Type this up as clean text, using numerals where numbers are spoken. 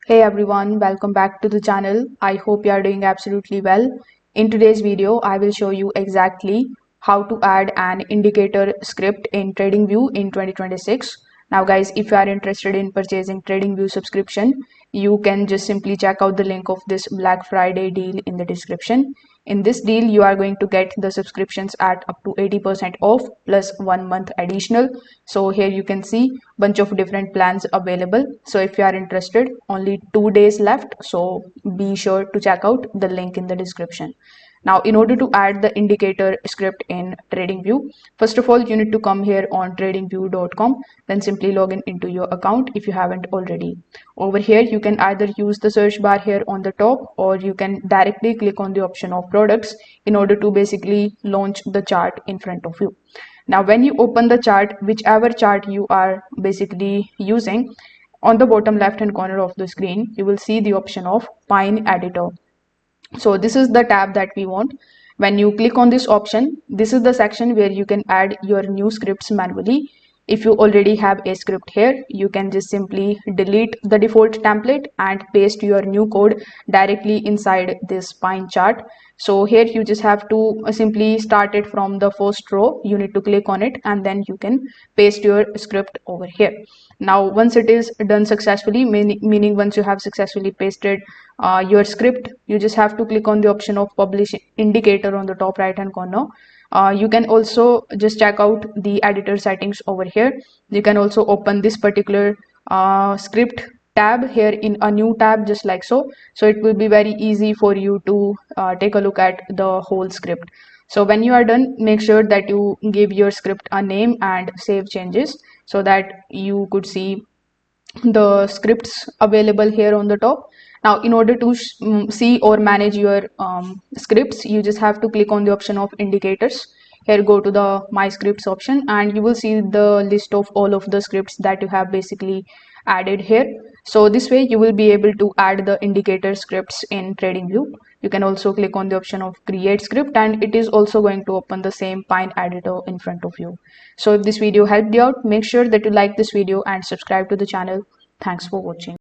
Hey everyone, welcome back to the channel. I hope you are doing absolutely well. In today's video, I will show you exactly how to add an indicator script in TradingView in 2026. Now guys, if you are interested in purchasing TradingView subscription, you can just simply check out the link of this Black Friday deal in the description. In this deal, you are going to get the subscriptions at up to 80% off plus 1 month additional. So here you can see bunch of different plans available. So if you are interested, only 2 days left. So be sure to check out the link in the description. Now, in order to add the indicator script in TradingView, first of all, you need to come here on tradingview.com, then simply log in into your account if you haven't already. Over here, you can either use the search bar here on the top, or you can directly click on the option of products in order to basically launch the chart in front of you. Now, when you open the chart, whichever chart you are basically using, on the bottom left hand corner of the screen, you will see the option of Pine Editor. So this is the tab that we want. When you click on this option, this is the section where you can add your new scripts manually. If you already have a script here, you can just simply delete the default template and paste your new code directly inside this pine chart. So here you just have to simply start it from the first row. You need to click on it and then you can paste your script over here. Now once it is done successfully, meaning once you have successfully pasted your script, you just have to click on the option of publish indicator on the top right hand corner. You can also just check out the editor settings over here. You can also open this particular script tab here in a new tab, just like so it will be very easy for you to take a look at the whole script. So when you are done, make sure that you give your script a name and save changes so that you could see the scripts available here on the top. Now in order to see or manage your scripts, you just have to click on the option of indicators. Here, go to the my scripts option and you will see the list of all of the scripts that you have basically added here. So this way you will be able to add the indicator scripts in TradingView. You can also click on the option of create script and it is also going to open the same Pine editor in front of you. So if this video helped you out, make sure that you like this video and subscribe to the channel. Thanks for watching.